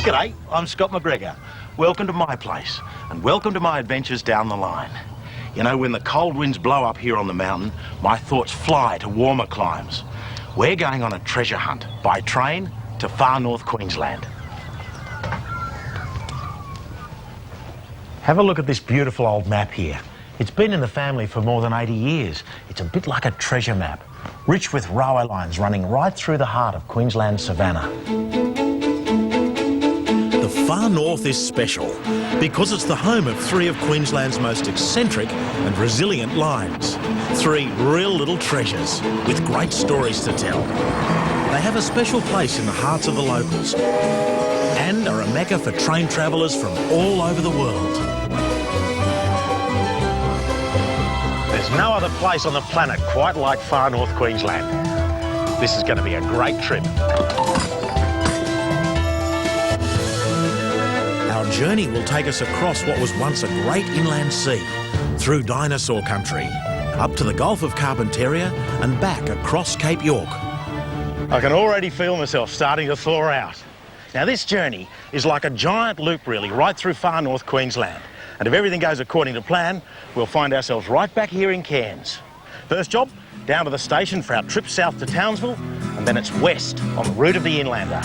G'day, I'm Scott McGregor. Welcome to my place, and welcome to my adventures down the line. You know, when the cold winds blow up here on the mountain, my thoughts fly to warmer climes. We're going on a treasure hunt by train to far north Queensland. Have a look at this beautiful old map here. It's been in the family for more than 80 years. It's a bit like a treasure map, rich with railway lines running right through the heart of Queensland's savannah. The far north is special because it's the home of three of Queensland's most eccentric and resilient lines. Three real little treasures with great stories to tell. They have a special place in the hearts of the locals and are a mecca for train travellers from all over the world. There's no other place on the planet quite like far north Queensland. This is going to be a great trip. Our journey will take us across what was once a great inland sea, through dinosaur country, up to the Gulf of Carpentaria and back across Cape York. I can already feel myself starting to thaw out. Now this journey is like a giant loop really, right through far north Queensland. And if everything goes according to plan, we'll find ourselves right back here in Cairns. First job, down to the station for our trip south to Townsville, and then it's west on the route of the Inlander.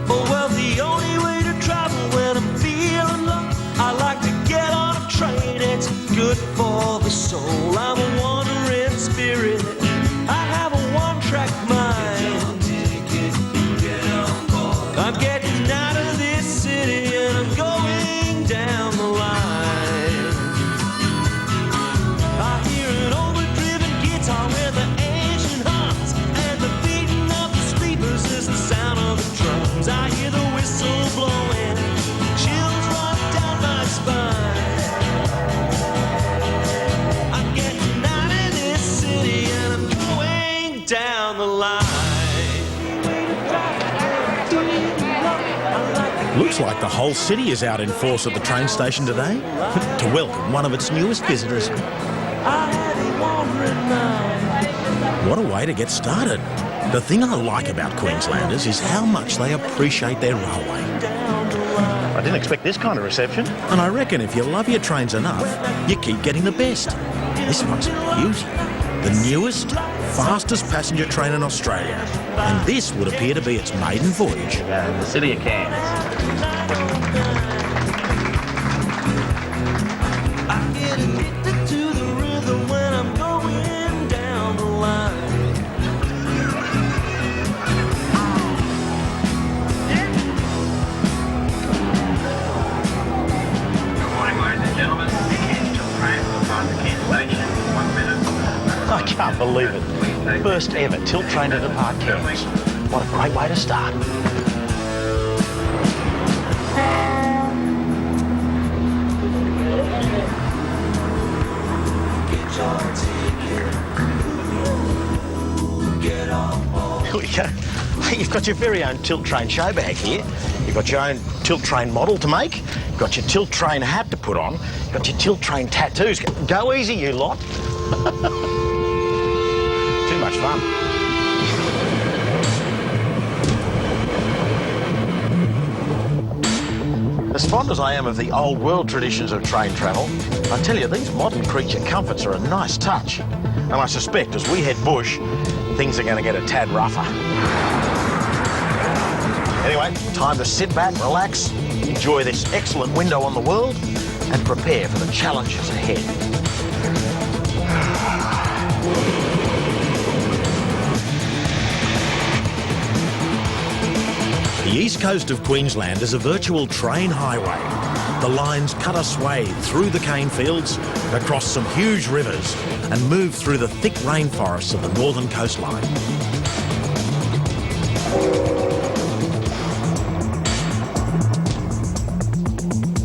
Oh, well, the only way to travel when I'm feeling low, I like to get on a train, it's good for the soul. I'm a wandering spirit, I have a one-track mind. I'm getting out of this city and I'm going down the line. I hear an overdriven guitar with the ancient hums, and the beating of the sleepers is the sound of the drums. I hear the whistle blowing, chills run down my spine. I'm getting out of this city and I'm going down the line. Looks like the whole city is out in force at the train station today to welcome one of its newest visitors. What a way to get started. The thing I like about Queenslanders is how much they appreciate their railway. I didn't expect this kind of reception. And I reckon if you love your trains enough, you keep getting the best. This one's a beauty. The newest, fastest passenger train in Australia. And this would appear to be its maiden voyage. The city of Cairns. I get addicted to the rhythm when I'm going down the line. Good morning, ladies and gentlemen. The Cairns train will pass the Cairns station in 1 minute. I can't believe it. First ever tilt train to depart Cairns. What a great way to start. Here we go. You've got your very own tilt train show bag here. You've got your own tilt train model to make. You've got your tilt train hat to put on. You've got your tilt train tattoos. Go easy, you lot. Too much fun. As fond as I am of the old world traditions of train travel, I tell you, these modern creature comforts are a nice touch. And I suspect as we head bush, things are going to get a tad rougher. Anyway, time to sit back, relax, enjoy this excellent window on the world, and prepare for the challenges ahead. The east coast of Queensland is a virtual train highway. The lines cut a swathe through the cane fields, across some huge rivers, and move through the thick rainforests of the northern coastline.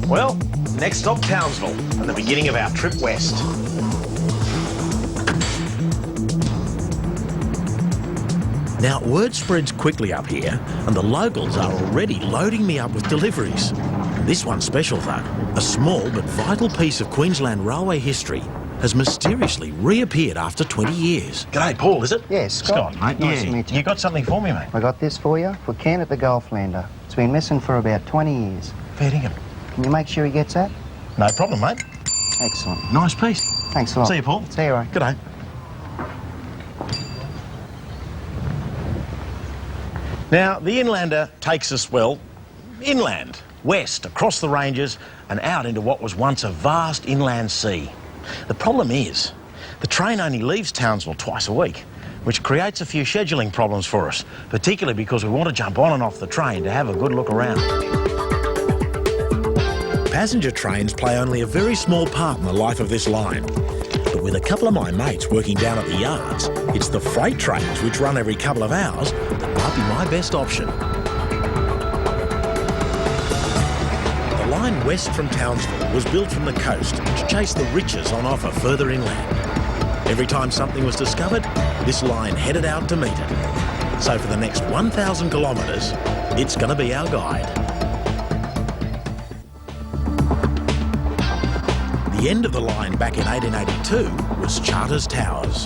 Well, next stop Townsville, and the beginning of our trip west. Now, word spreads quickly up here, and the locals are already loading me up with deliveries. This one's special though. A small but vital piece of Queensland railway history has mysteriously reappeared after 20 years. G'day, Paul, is it? Yes, Scott. Scott, mate. Nice to meet you. You got something for me, mate? I got this for you, for Cairn at the Gulflander. It's been missing for about 20 years. Fair dinkum. Can you make sure he gets that? No problem, mate. Excellent. Nice piece. Thanks a lot. See you, Paul. See you, Ray. Good day. Now, the Inlander takes us, well, inland, west, across the ranges and out into what was once a vast inland sea. The problem is, the train only leaves Townsville twice a week, which creates a few scheduling problems for us, particularly because we want to jump on and off the train to have a good look around. Passenger trains play only a very small part in the life of this line. But with a couple of my mates working down at the yards, it's the freight trains, which run every couple of hours, that might be my best option. The line west from Townsville was built from the coast to chase the riches on offer further inland. Every time something was discovered, this line headed out to meet it. So for the next 1,000 kilometres, it's going to be our guide. The end of the line back in 1882 was Charters Towers.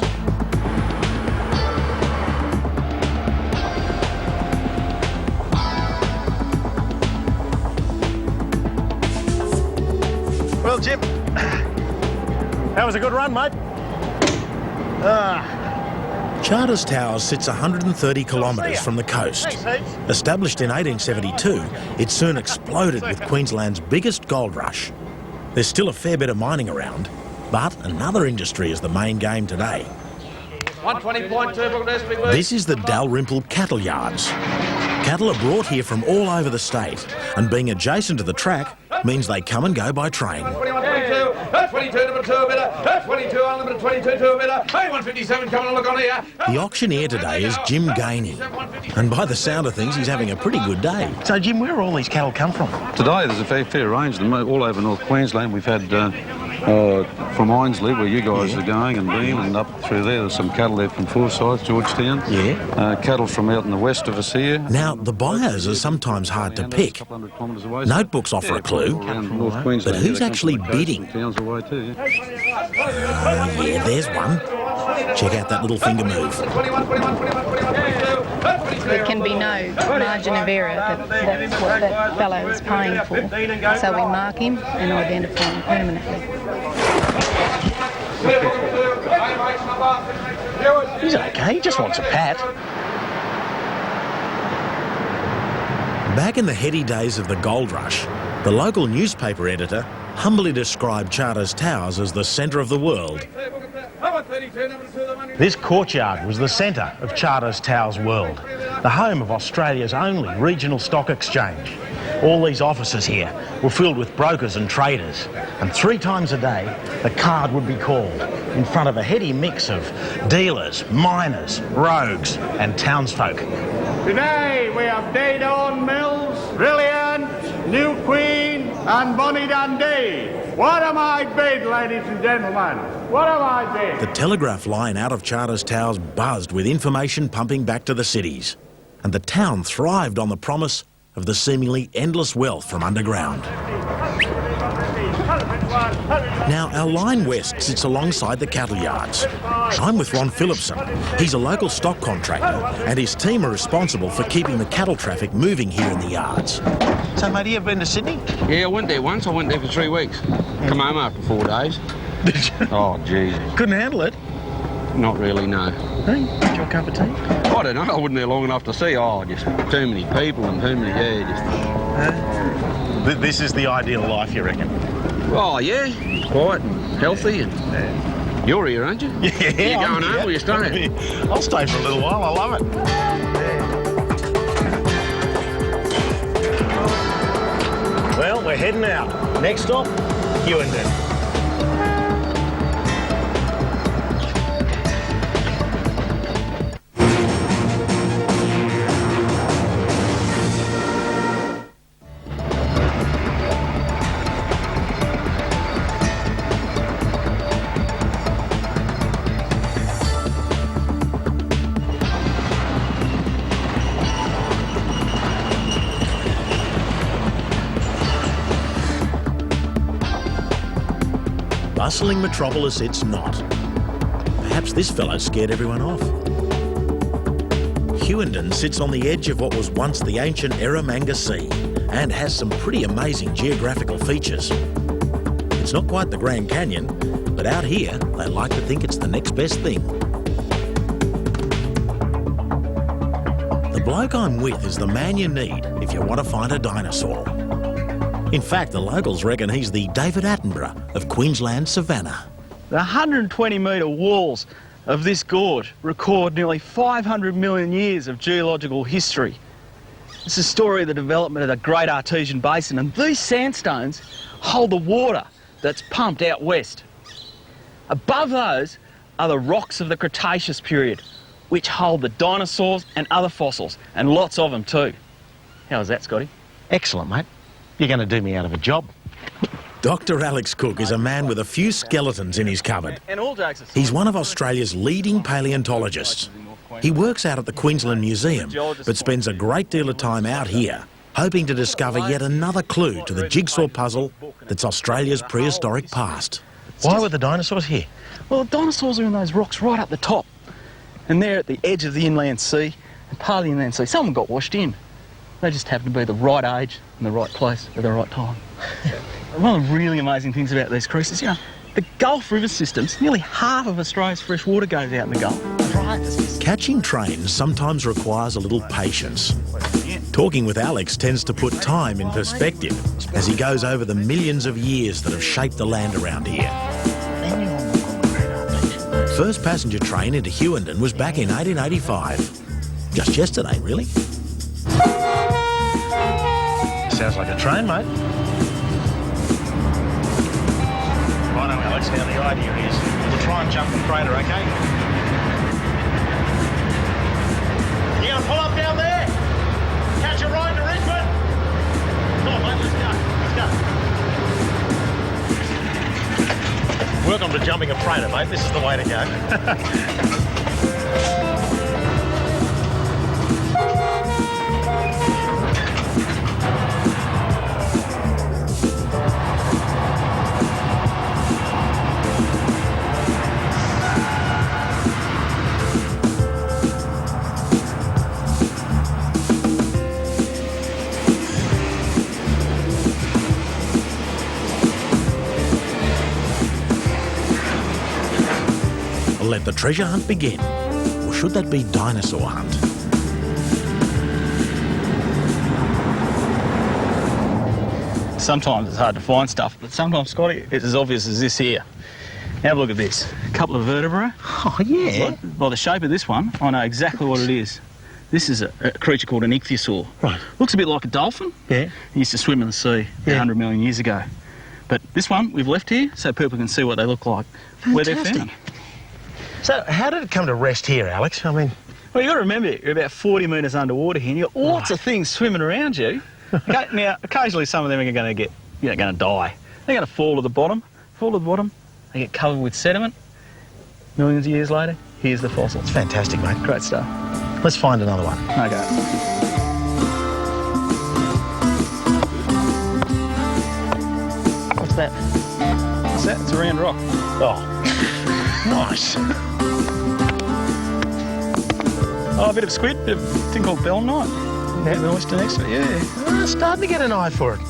Well, Jim, that was a good run, mate. Charters Towers sits 130 kilometres from the coast. Established in 1872, it soon exploded with Queensland's biggest gold rush. There's still a fair bit of mining around, but another industry is the main game today. 120.2. This is the Dalrymple cattle yards. Cattle are brought here from all over the state, and being adjacent to the track means they come and go by train. 22, number 2 a better. 22, unlimited 22, 2 a better. Hey, 157, come on, look on here. The auctioneer today is Jim Gainey, and by the sound of things, he's having a pretty good day. So, Jim, where all these cattle come from? Today there's a fair range of them all over North Queensland. We've had from Ainslie, where you guys are going and been, and up through there. There's some cattle there from Forsyth, Georgetown. Yeah. Cattle from out in the west of us here. Now, the buyers are sometimes hard to pick. Notebooks offer a clue, but who's actually bidding? Towns away too, yeah. Yeah, there's one. Check out that little finger move. There can be no margin of error that that's what that fellow is paying for. So we mark him and identify him permanently. He's okay, he just wants a pat. Back in the heady days of the gold rush, the local newspaper editor humbly described Charters Towers as the centre of the world. This courtyard was the centre of Charters Towers World, the home of Australia's only regional stock exchange. All these offices here were filled with brokers and traders, and 3 times a day the card would be called in front of a heady mix of dealers, miners, rogues and townsfolk. Today we have Daydon Mills, Brilliant, New Queen and Bonnie Dundee. What am I bid, ladies and gentlemen? What am I bid? The telegraph line out of Charters Towers buzzed with information pumping back to the cities, and the town thrived on the promise of the seemingly endless wealth from underground. Now, our line west sits alongside the cattle yards. I'm with Ron Phillipson. He's a local stock contractor, and his team are responsible for keeping the cattle traffic moving here in the yards. So, mate, you ever been to Sydney? Yeah, I went there once. I went there for 3 weeks. Come home after 4 days. Did you? Oh, gee. Couldn't handle it? Not really, no. Hey, your cup of tea? I don't know. I wasn't there long enough to see. Oh, just too many people and too many, This is the ideal life, you reckon? Oh, yeah. Quiet and healthy. And you're here, aren't you? Yeah. You going home or you staying? I'll stay for a little while. I love it. Well, we're heading out. Next stop, Hewenden. Bustling metropolis it's not. Perhaps this fellow scared everyone off. Hughenden sits on the edge of what was once the ancient Eromanga Sea and has some pretty amazing geographical features. It's not quite the Grand Canyon, but out here they like to think it's the next best thing. The bloke I'm with is the man you need if you want to find a dinosaur. In fact, the locals reckon he's the David Attenborough of Queensland savannah. The 120-metre walls of this gorge record nearly 500 million years of geological history. It's the story of the development of the Great Artesian Basin, and these sandstones hold the water that's pumped out west. Above those are the rocks of the Cretaceous period, which hold the dinosaurs and other fossils, and lots of them too. How was that, Scotty? Excellent, mate. You're going to do me out of a job. Dr. Alex Cook is a man with a few skeletons in his cupboard. And all jokes aside, He's one of Australia's leading paleontologists. He works out at the Queensland Museum, but spends a great deal of time out here, hoping to discover yet another clue to the jigsaw puzzle that's Australia's prehistoric past. Why were the dinosaurs here? well, the dinosaurs are in those rocks right up the top, and they're at the edge of the inland sea, and part of the inland sea. Someone got washed in. They just happened to be the right age and the right place at the right time. One of the really amazing things about these creatures, you know, the Gulf River systems, nearly half of Australia's fresh water goes out in the Gulf. Catching trains sometimes requires a little patience. Talking with Alex tends to put time in perspective as he goes over the millions of years that have shaped the land around here. First passenger train into Hughenden was back in 1885. Just yesterday, really. Sounds like a train, mate. Righto, Alex, now the idea is we'll try and jump the freighter, okay? You gonna pull up down there? Catch a ride to Richmond? Come on, mate, let's go. Welcome to jumping a freighter, mate. This is the way to go. Let the treasure hunt begin. Or should that be dinosaur hunt? Sometimes it's hard to find stuff, but sometimes, Scotty, it's as obvious as this here. Have a look at this. A couple of vertebrae. Oh, yeah. By the shape of this one, I know exactly what it is. This is a creature called an ichthyosaur. Right. Looks a bit like a dolphin. Yeah. It used to swim in the sea 100 million years ago. But this one we've left here so people can see what they look like, where they're found. So, how did it come to rest here, Alex? I mean... Well, you've got to remember, you're about 40 metres underwater here, and you've got lots of things swimming around you. Okay, now, occasionally some of them are going to get, going to die. They're going to fall to the bottom, they get covered with sediment. Millions of years later, here's the fossil. It's fantastic, mate. Great stuff. Let's find another one. Okay. What's that? What's that? It's a round rock. Oh, nice. Oh, a bit of squid, bit of a thing called belemnite. That the oyster next to it, yeah. I'm starting to get an eye for it.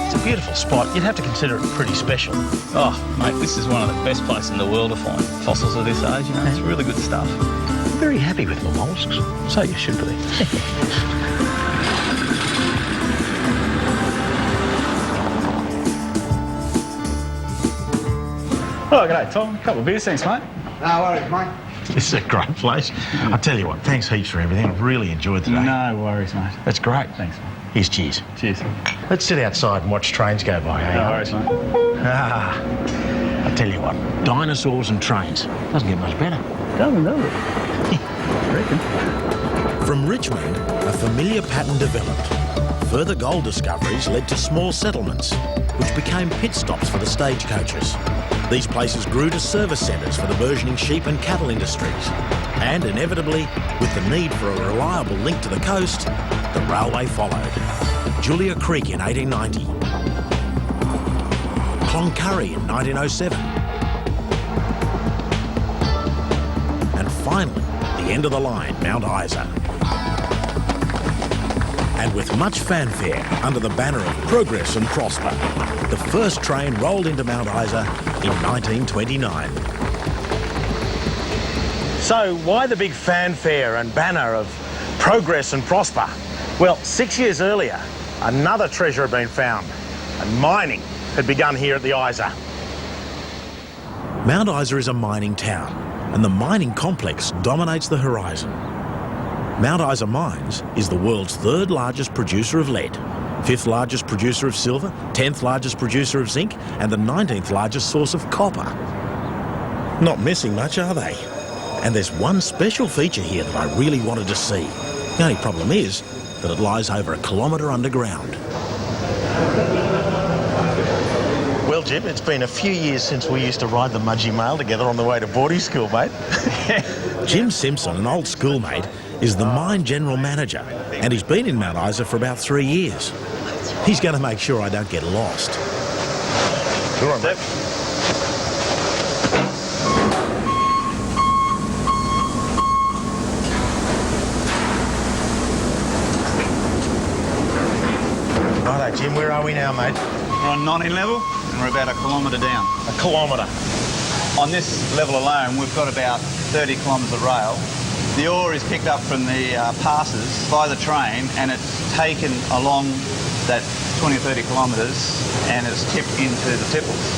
It's a beautiful spot. You'd have to consider it pretty special. Oh, mate, this is one of the best places in the world to find fossils of this age, you know. It's really good stuff. I'm very happy with my mollusks. So you should be. Oh, g'day, Tom. A couple of beers, thanks, mate. No worries, mate. This is a great place. I tell you what, thanks heaps for everything. I've really enjoyed today. No worries, mate. That's great. Thanks, mate. Here's cheers. Cheers. Let's sit outside and watch trains go by, eh? No worries, mate. Ah, I tell you what, dinosaurs and trains. Doesn't get much better. Doesn't, does it? I reckon. From Richmond, a familiar pattern developed. Further gold discoveries led to small settlements, which became pit stops for the stagecoaches. These places grew to service centres for the burgeoning sheep and cattle industries. And inevitably, with the need for a reliable link to the coast, the railway followed. Julia Creek in 1890. Cloncurry in 1907. And finally, the end of the line, Mount Isa. And with much fanfare, under the banner of progress and prosper, the first train rolled into Mount Isa in 1929. So why the big fanfare and banner of progress and prosper? Well, 6 years earlier, another treasure had been found, and mining had begun here at the Isa. Mount Isa is a mining town, and the mining complex dominates the horizon. Mount Isa Mines is the world's 3rd largest producer of lead, 5th largest producer of silver, 10th largest producer of zinc, and the 19th largest source of copper. Not missing much, are they? And there's one special feature here that I really wanted to see. The only problem is that it lies over a kilometre underground. Well, Jim, it's been a few years since we used to ride the Mudgee Mail together on the way to boarding school, mate. Jim Simpson, an old schoolmate, is the mine general manager, and he's been in Mount Isa for about 3 years. He's going to make sure I don't get lost. Sure, mate. Righto, Jim, where are we now, mate? We're on 19 level and we're about a kilometre down. A kilometre. On this level alone, we've got about 30 kilometres of rail. The ore is picked up from the passes by the train and it's taken along that 20 or 30 kilometres and it's tipped into the tipples.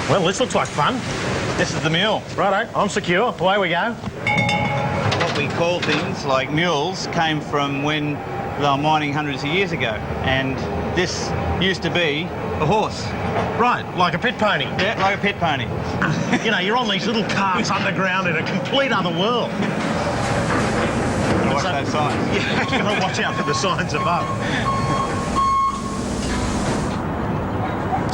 Well, this looks like fun. This is the mule. Righto, I'm secure. Away we go. What we call things like mules came from when they were mining hundreds of years ago, and this used to be a horse. Right, like a pit pony. Yeah, like a pit pony. You know, you're on these little carts underground in a complete other world. Watch those signs. Yeah, you've got to watch out for the signs above.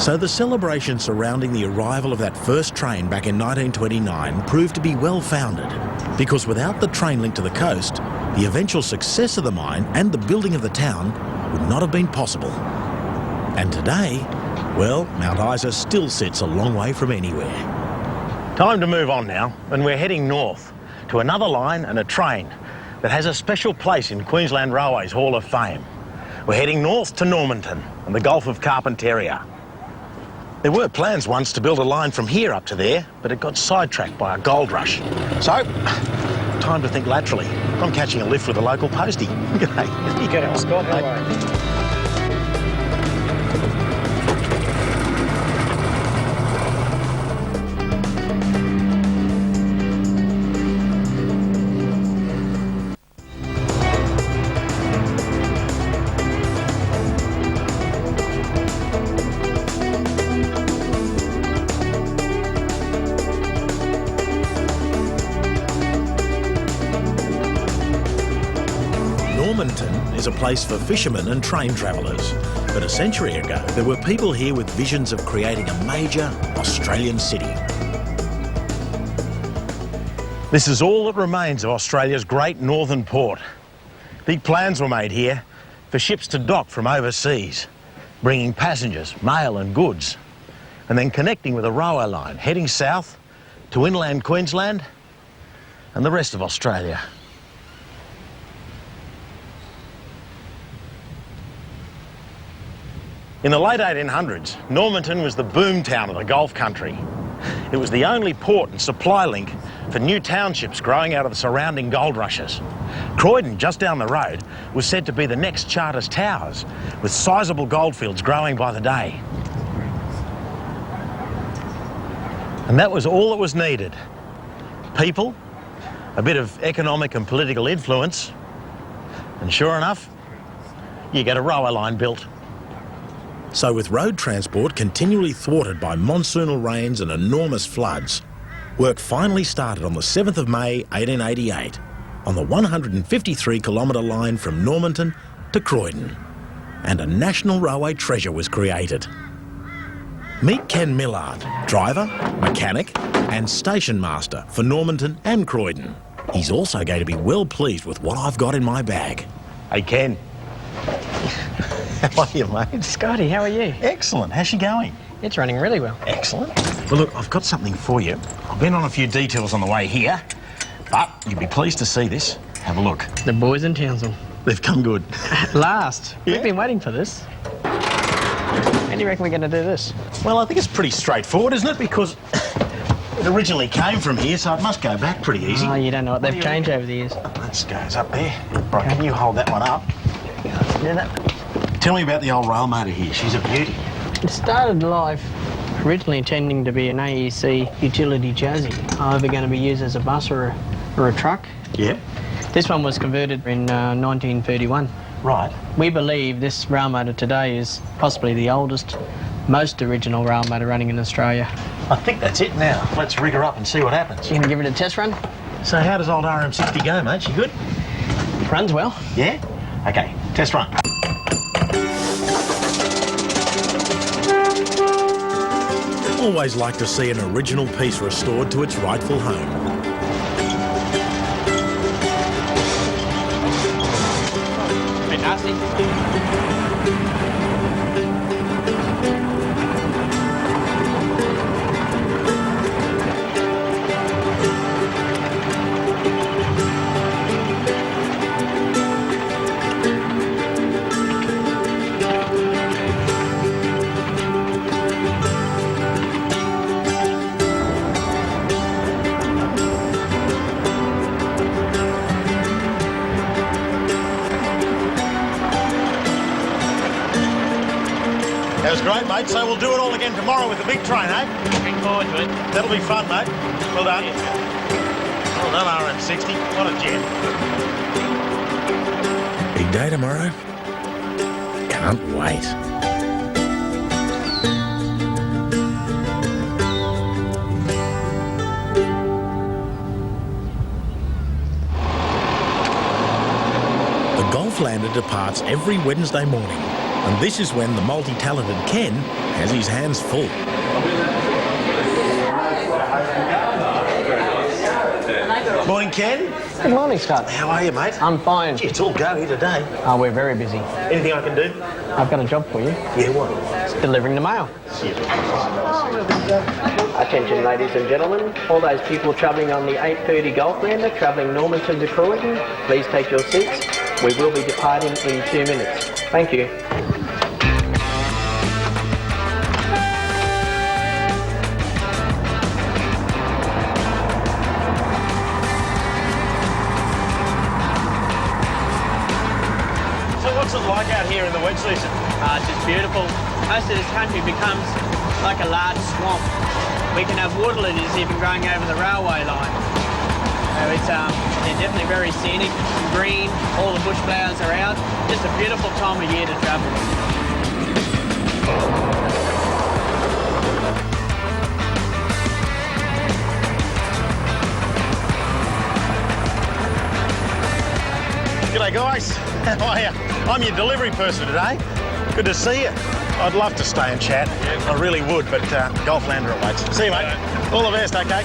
So the celebration surrounding the arrival of that first train back in 1929 proved to be well-founded, because without the train link to the coast, the eventual success of the mine and the building of the town would not have been possible. And today, well, Mount Isa still sits a long way from anywhere. Time to move on now, and we're heading north to another line and a train that has a special place in Queensland Railway's Hall of Fame. We're heading north to Normanton and the Gulf of Carpentaria. There were plans once to build a line from here up to there, but it got sidetracked by a gold rush. So, time to think laterally. I'm catching a lift with a local postie. G'day. G'day, Scott. How are you? Normanton is a place for fishermen and train travellers. But a century ago, there were people here with visions of creating a major Australian city. This is all that remains of Australia's great northern port. Big plans were made here for ships to dock from overseas, bringing passengers, mail and goods, and then connecting with a railway line heading south to inland Queensland and the rest of Australia. In the late 1800s, Normanton was the boom town of the Gulf country. It was the only port and supply link for new townships growing out of the surrounding gold rushes. Croydon, just down the road, was said to be the next Charters Towers, with sizable goldfields growing by the day. And that was all that was needed. People, a bit of economic and political influence, and sure enough, you get a railway line built. So with road transport continually thwarted by monsoonal rains and enormous floods, work finally started on the 7th of May 1888 on the 153-kilometre line from Normanton to Croydon, and a national railway treasure was created. Meet Ken Millard, driver, mechanic and station master for Normanton and Croydon. He's also going to be well pleased with what I've got in my bag. Hey, Ken. How are you, mate? Scotty, how are you? Excellent. How's she going? It's running really well. Excellent. Well, look, I've got something for you. I've been on a few details on the way here, but you'll be pleased to see this. Have a look. The boys in Townsville. They've come good. At last. Yeah. We've been waiting for this. How do you reckon we're going to do this? Well, I think it's pretty straightforward, isn't it? Because it originally came from here, so it must go back pretty easy. Oh, you don't know what they've changed over the years. This goes up there. Right, can you hold that one up? Do that. Tell me about the old rail motor here. She's a beauty. It started life originally intending to be an AEC utility chassis, either going to be used as a bus or a truck. Yeah. This one was converted in 1931. Right. We believe this rail motor today is possibly the oldest, most original rail motor running in Australia. I think that's it now. Let's rig her up and see what happens. You going to give it a test run? So how does old RM60 go, mate? She good? Runs well. Yeah? Okay, test run. Always like to see an original piece restored to its rightful home. Bit nasty. That was great, mate. So we'll do it all again tomorrow with the big train, eh? Looking forward to it. That'll be fun, mate. Well done. Well done, RM60. What a jet. Big day tomorrow. Can't wait. The Golflander departs every Wednesday morning, and this is when the multi-talented Ken has his hands full. Morning, Ken. Good morning, Scott. How are you, mate? I'm fine. Gee, it's all go here today. Oh, we're very busy. Anything I can do? I've got a job for you. Yeah, what? It's delivering the mail. Attention, ladies and gentlemen. All those people travelling on the 8:30 Golflander, travelling Normanton to Croydon, please take your seats. We will be departing in 2 minutes. Thank you. So what's it like out here in the wet season? It's just beautiful. Most of this country becomes like a large swamp. We can have water lilies even growing over the railway line. So they're definitely very scenic, green, all the bush flowers are out. Just a beautiful time of year to travel. G'day, guys. How are you? I'm your delivery person today. Good to see you. I'd love to stay and chat. I really would, but Golflander awaits. See you, mate. All the best, okay?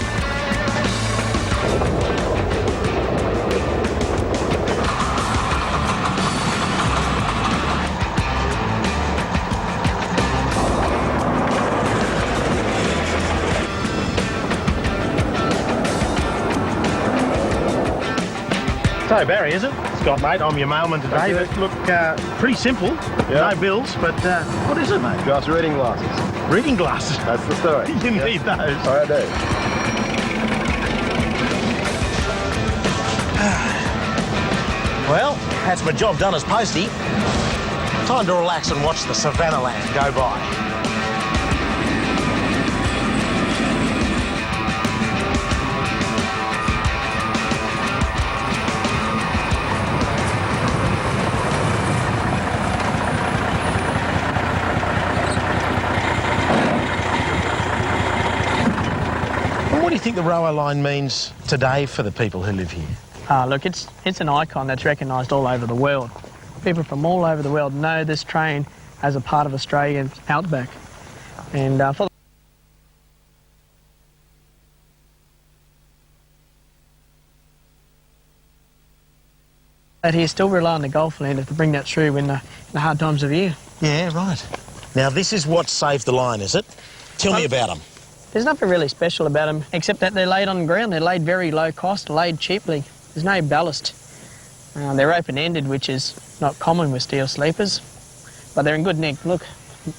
So, Barry, is it? Scott, mate, I'm your mailman today. Look, pretty simple. No bills, but what is it, mate? Just reading glasses. Reading glasses? That's the story. You need those. I do. Well, that's my job done as postie. Time to relax and watch the Savannah land go by. What do you think the railway line means today for the people who live here? Look, it's an icon that's recognised all over the world. People from all over the world know this train as a part of Australian outback. And for that, here still rely on the Golflander to bring that through in the hard times of year. Yeah, right. Now, this is what saved the line, is it? Tell me about them. There's nothing really special about them, except that they're laid on the ground. They're laid very low cost, laid cheaply. There's no ballast. They're open-ended, which is not common with steel sleepers, but they're in good nick. Look,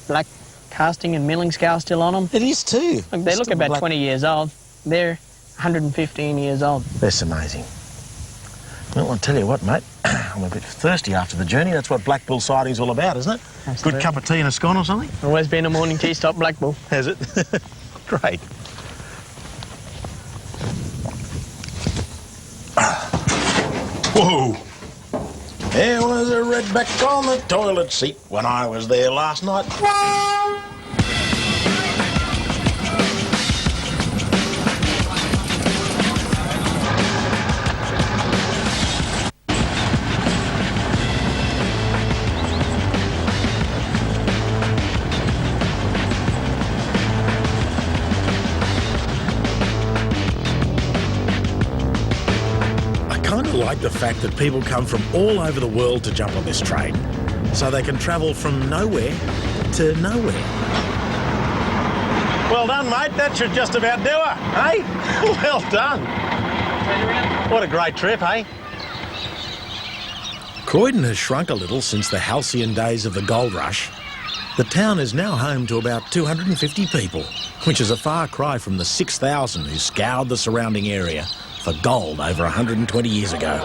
black casting and milling scale still on them. It is too. Look, they look about 20 years old. They're 115 years old. That's amazing. Well, I'll tell you what, mate, I'm a bit thirsty after the journey. That's what Black Bull siding's all about, isn't it? Absolutely. Good cup of tea and a scone or something? Always been a morning tea stop, Black Bull. Has it? Great. Whoa! There was a redback on the toilet seat when I was there last night. I like the fact that people come from all over the world to jump on this train, so they can travel from nowhere to nowhere. Well done, mate. That should just about do it, eh? Well done. What a great trip, eh? Croydon has shrunk a little since the halcyon days of the gold rush. The town is now home to about 250 people, which is a far cry from the 6,000 who scoured the surrounding area for gold over 120 years ago.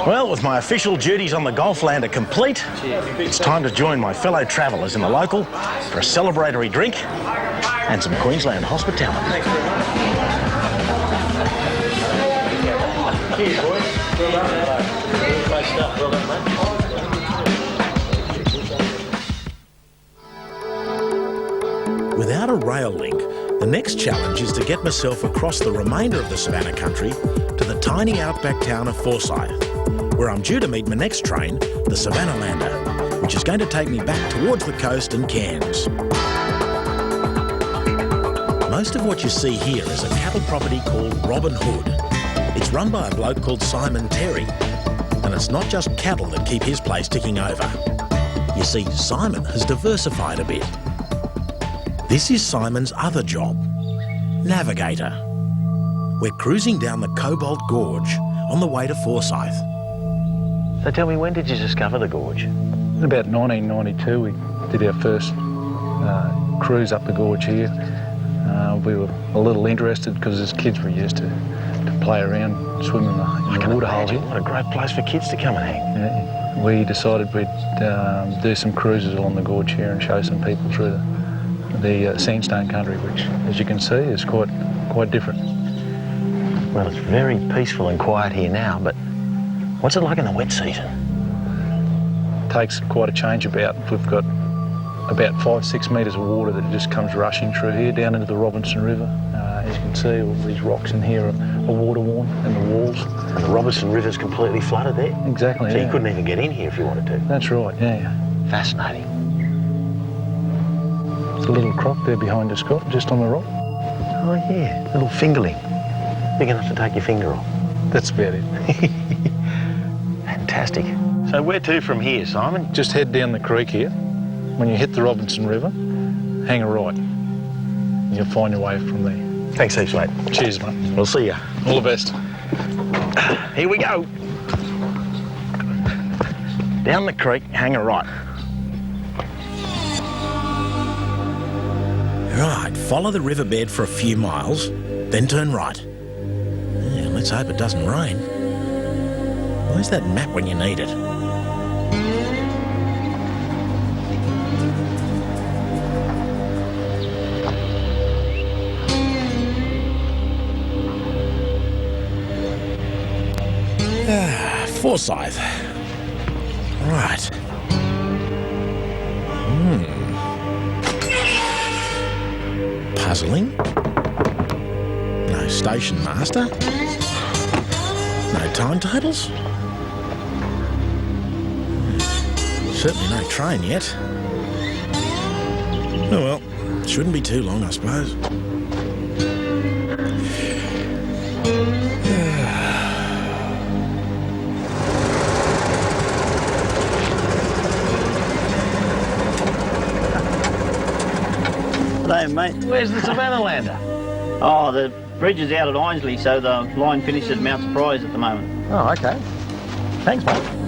Well, with my official duties on the Golflander complete, it's time to join my fellow travellers in the local for a celebratory drink and some Queensland hospitality. Cheers, boys. Well done. Great stuff. Well done, mate. Without a rail link, the next challenge is to get myself across the remainder of the Savannah country to the tiny outback town of Forsyth, where I'm due to meet my next train, the Savannah Lander, which is going to take me back towards the coast and Cairns. Most of what you see here is a cattle property called Robin Hood. It's run by a bloke called Simon Terry, and it's not just cattle that keep his place ticking over. You see, Simon has diversified a bit. This is Simon's other job, navigator. We're cruising down the Cobalt Gorge on the way to Forsyth. So tell me, when did you discover the gorge? In about 1992, we did our first cruise up the gorge here. We were a little interested because as kids we used to play around, swim in the waterhole here. What a great place for kids to come and hang. Yeah. We decided we'd do some cruises along the gorge here and show some people through the sandstone country, which, as you can see, is quite different. Well, it's very peaceful and quiet here now, but what's it like in the wet season? Takes quite a change about. We've got about 5-6 metres of water that just comes rushing through here down into the Robinson River. As you can see, all these rocks in here are water-worn and the walls. And the Robinson River's completely flooded there? Exactly, So yeah. you couldn't even get in here if you wanted to? That's right, yeah. Fascinating. There's a little croc there behind us, Scott, just on the rock. Oh, yeah, little fingerling. Big enough to take your finger off. That's about it. Fantastic. So where to from here, Simon? Just head down the creek here. When you hit the Robinson River, hang a right. And you'll find your way from there. Thanks heaps, mate. Cheers, mate. We'll see you. All the best. Here we go. Down the creek, hang a right. Right, follow the riverbed for a few miles, then turn right. Yeah, let's hope it doesn't rain. Where's that map when you need it? Forsyth. Right. Puzzling. No station master. No timetables. Certainly no train yet. Oh well, shouldn't be too long, I suppose. moment, mate. Where's the Savannah lander? Oh, the bridge is out at Ainsley, so the line finishes at Mount Surprise at the moment. Oh, okay. Thanks, mate.